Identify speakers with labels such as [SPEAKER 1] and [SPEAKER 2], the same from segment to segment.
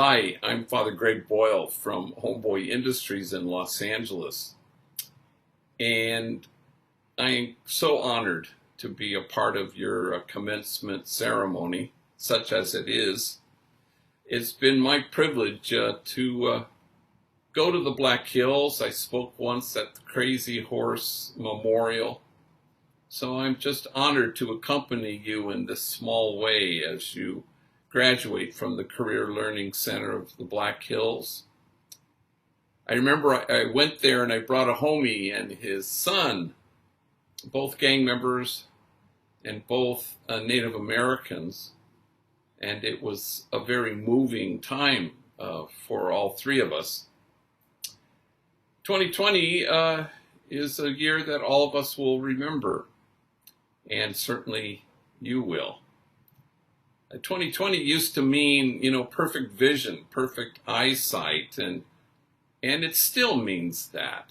[SPEAKER 1] Hi, I'm Father Greg Boyle from Homeboy Industries in Los Angeles, and I'm so honored to be a part of your commencement ceremony, such as it is. It's been my privilege to go to the Black Hills. I spoke once at the Crazy Horse Memorial, so I'm just honored to accompany you in this small way as you graduate from the Career Learning Center of the Black Hills. I remember I went there and I brought a homie and his son, both gang members and both Native Americans, and it was a very moving time for all three of us. 2020 is a year that all of us will remember, and certainly you will. 2020 used to mean, perfect vision, perfect eyesight, and it still means that.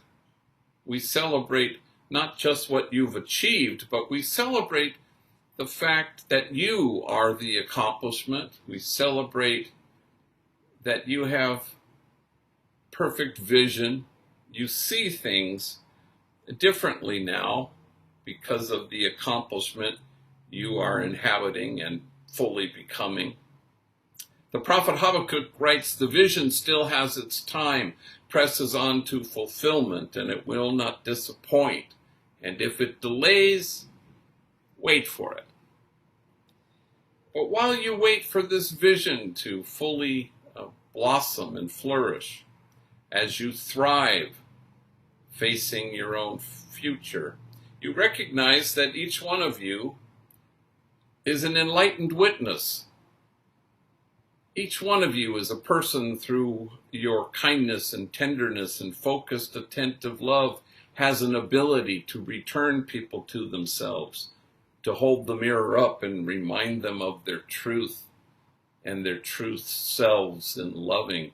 [SPEAKER 1] We celebrate not just what you've achieved, but we celebrate the fact that you are the accomplishment. We celebrate that you have perfect vision. You see things differently now because of the accomplishment you are inhabiting and fully becoming. The prophet Habakkuk writes, "The vision still has its time, presses on to fulfillment, and it will not disappoint. And if it delays, wait for it." But while you wait for this vision to fully blossom and flourish, as you thrive facing your own future, you recognize that each one of you is an enlightened witness. Each one of you is a person through your kindness and tenderness and focused, attentive love has an ability to return people to themselves, to hold the mirror up and remind them of their truth and their truth selves in loving.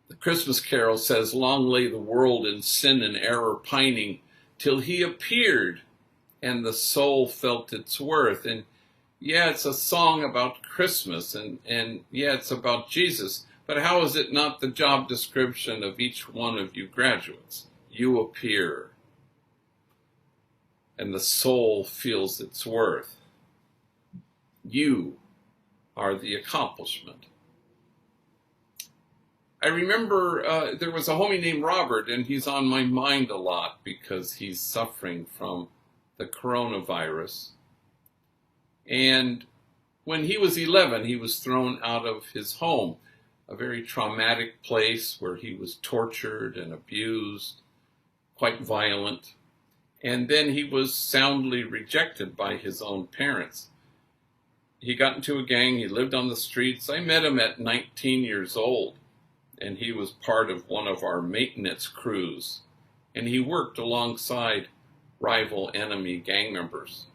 [SPEAKER 1] The Christmas carol says, "Long lay the world in sin and error pining, till he appeared and the soul felt its worth." And yeah, it's a song about Christmas, and yeah, it's about Jesus, but how is it not the job description of each one of you graduates? You appear, and the soul feels its worth. You are the accomplishment. I remember there was a homie named Robert, and he's on my mind a lot because he's suffering from the coronavirus. And when he was 11, he was thrown out of his home, a very traumatic place where he was tortured and abused, quite violent. And then he was soundly rejected by his own parents. He got into a gang, he lived on the streets. I met him at 19 years old, and he was part of one of our maintenance crews. And he worked alongside rival enemy gang members.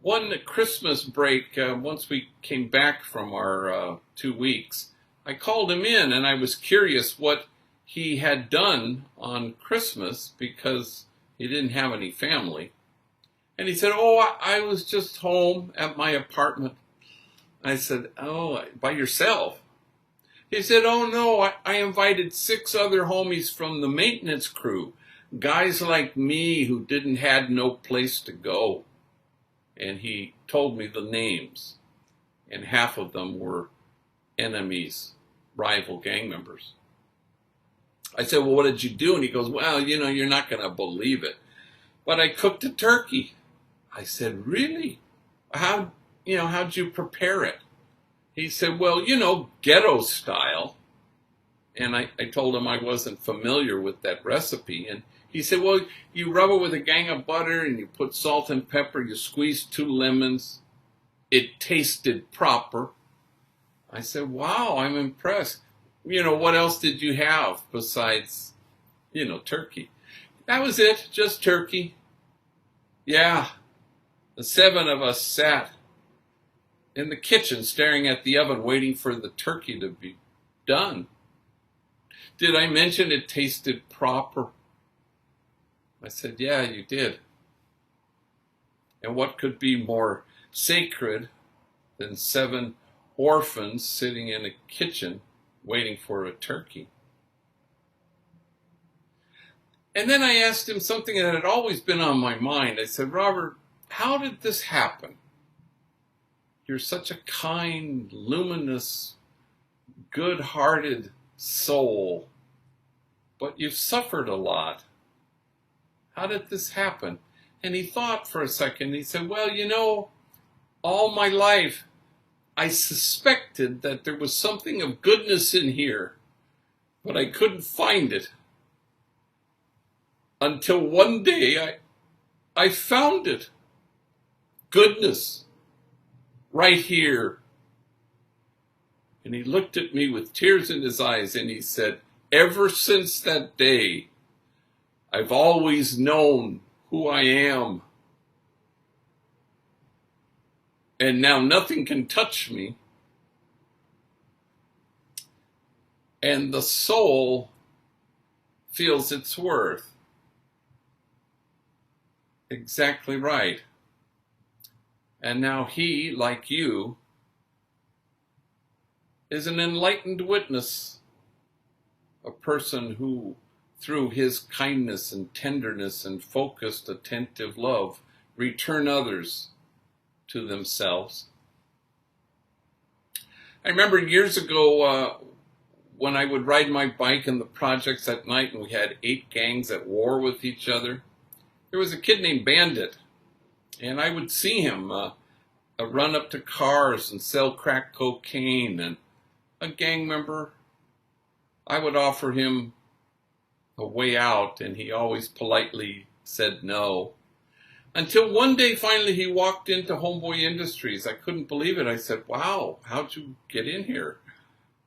[SPEAKER 1] One Christmas break, once we came back from our 2 weeks, I called him in and I was curious what he had done on Christmas because he didn't have any family. And he said, "Oh, I was just home at my apartment." I said, "Oh, by yourself?" He said, "Oh no, I invited 6 other homies from the maintenance crew, guys like me who had no place to go." And he told me the names, and half of them were enemies, rival gang members. I said, "Well, what did you do?" And he goes, "Well, you're not going to believe it, but I cooked a turkey." I said, "Really? How'd you prepare it?" He said, "Well, ghetto style." And I told him I wasn't familiar with that recipe. And he said, "Well, you rub it with a gang of butter and you put salt and pepper, you squeeze 2 lemons. It tasted proper." I said, "Wow, I'm impressed. What else did you have besides, turkey?" "That was it, just turkey." Yeah, the 7 of us sat in the kitchen staring at the oven waiting for the turkey to be done. "Did I mention it tasted proper?" I said, "Yeah, you did." And what could be more sacred than 7 orphans sitting in a kitchen waiting for a turkey. And then I asked him something that had always been on my mind. I said, Robert, how did this happen? You're such a kind, luminous, good-hearted soul, but you've suffered a lot. How did this happen? And he thought for a second. He said, well, you know, all my life I suspected that there was something of goodness in here, but I couldn't find it. Until one day I found it. Goodness. Right here. And he looked at me with tears in his eyes and he said, ever since that day, I've always known who I am. And now nothing can touch me. And the soul feels its worth. Exactly right. And now he, like you, is an enlightened witness, a person who, through his kindness and tenderness and focused, attentive love, return others to themselves. I remember years ago when I would ride my bike in the projects at night and we had 8 gangs at war with each other. There was a kid named Bandit, and I would see him run up to cars and sell crack cocaine, and a gang member, I would offer him a way out, and he always politely said no. Until one day, finally, he walked into Homeboy Industries. I couldn't believe it. I said, wow, how'd you get in here?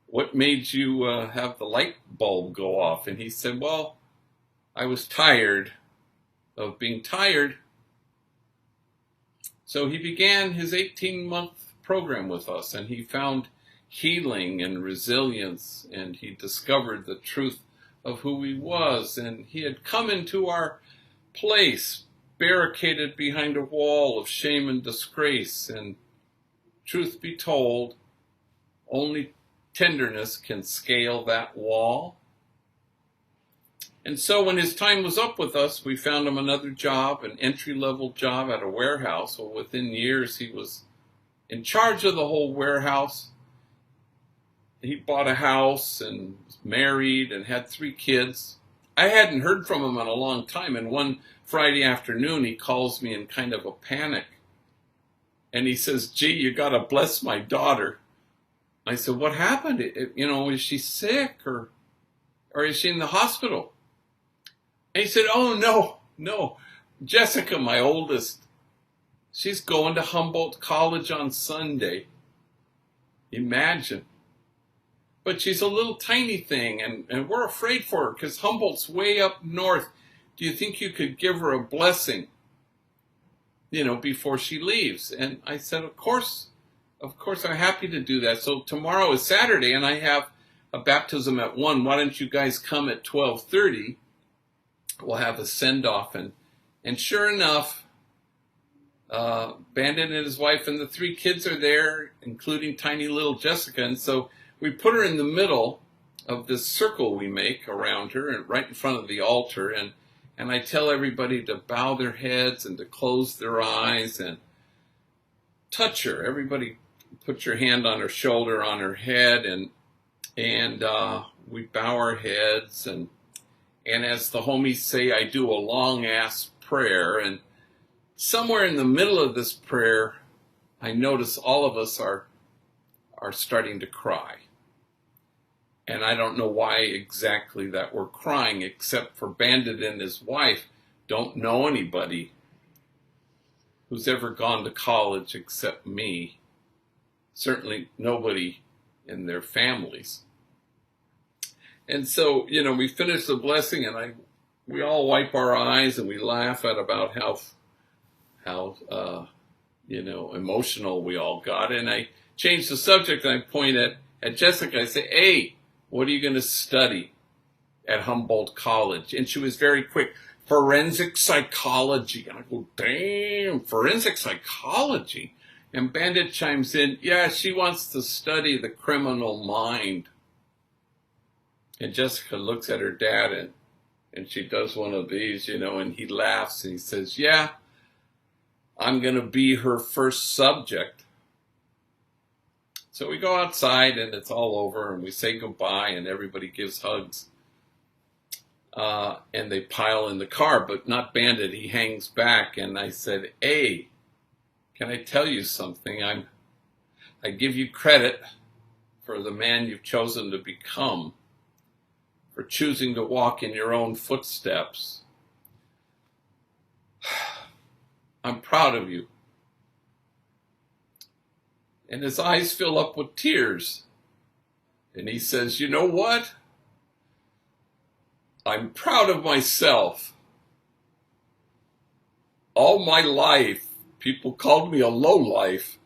[SPEAKER 1] What made you have the light bulb go off? And he said, well, I was tired of being tired. So he began his 18-month program with us, and he found healing and resilience, and he discovered the truth of who he was, and he had come into our place barricaded behind a wall of shame and disgrace, and truth be told, only tenderness can scale that wall. And so when his time was up with us, we found him another job, an entry-level job at a warehouse. Well, within years, he was in charge of the whole warehouse. He bought a house and was married and had 3 kids. I hadn't heard from him in a long time, and one Friday afternoon, he calls me in kind of a panic. And he says, gee, you got to bless my daughter. I said, what happened? Is she sick or is she in the hospital? And he said, oh, no. Jessica, my oldest, she's going to Humboldt College on Sunday. Imagine. But she's a little tiny thing, and we're afraid for her because Humboldt's way up north. Do you think you could give her a blessing, before she leaves? And I said, of course, I'm happy to do that. So tomorrow is Saturday, and I have a baptism at 1. Why don't you guys come at 12:30? We'll have a send-off. And sure enough, Bandit and his wife and the 3 kids are there, including tiny little Jessica. And so we put her in the middle of this circle we make around her and right in front of the altar. And I tell everybody to bow their heads and to close their eyes and touch her. Everybody put your hand on her shoulder, on her head, and we bow our heads. And as the homies say, I do a long-ass prayer. And somewhere in the middle of this prayer, I notice all of us are starting to cry. And I don't know why exactly that we're crying, except for Bandit and his wife don't know anybody who's ever gone to college except me. Certainly nobody in their families. And so, we finish the blessing, and we all wipe our eyes and we laugh at about how emotional we all got. And I change the subject and I point at Jessica. I say, hey, what are you going to study at Humboldt College? And she was very quick, forensic psychology. And I go, damn, forensic psychology? And Bandit chimes in, yeah, she wants to study the criminal mind. And Jessica looks at her dad and she does one of these, and he laughs and he says, yeah, I'm going to be her first subject. So we go outside and it's all over and we say goodbye and everybody gives hugs. And they pile in the car, but not Bandit. He hangs back and I said, hey, can I tell you something? I give you credit for the man you've chosen to become, for choosing to walk in your own footsteps. I'm proud of you. And his eyes fill up with tears. And he says, you know what? I'm proud of myself. All my life, people called me a lowlife,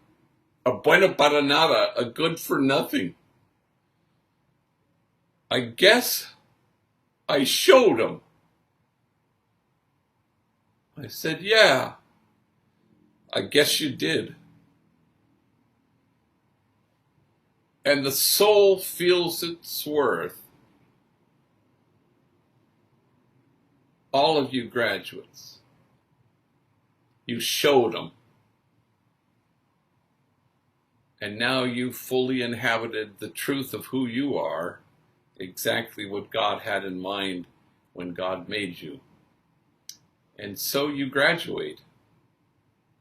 [SPEAKER 1] a bueno para nada, a good for nothing. I guess I showed them. I said, yeah, I guess you did. And the soul feels its worth. All of you graduates, you showed them. And now you've fully inhabited the truth of who you are, exactly what God had in mind when God made you. And so you graduate.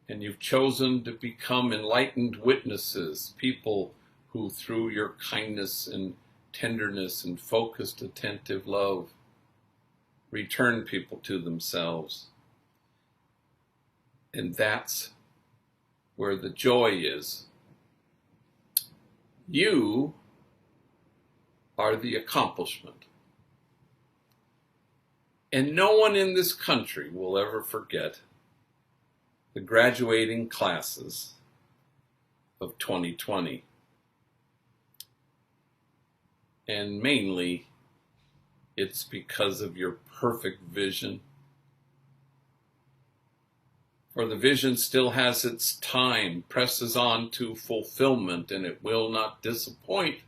[SPEAKER 1] And you've chosen to become enlightened witnesses, people who through your kindness and tenderness and focused, attentive love return people to themselves. And that's where the joy is. You are the accomplishment. And no one in this country will ever forget the graduating classes of 2020. And mainly, it's because of your perfect vision. For the vision still has its time, presses on to fulfillment, and it will not disappoint.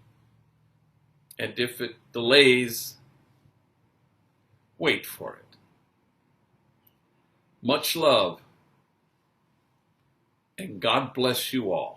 [SPEAKER 1] And if it delays, wait for it. Much love, and God bless you all.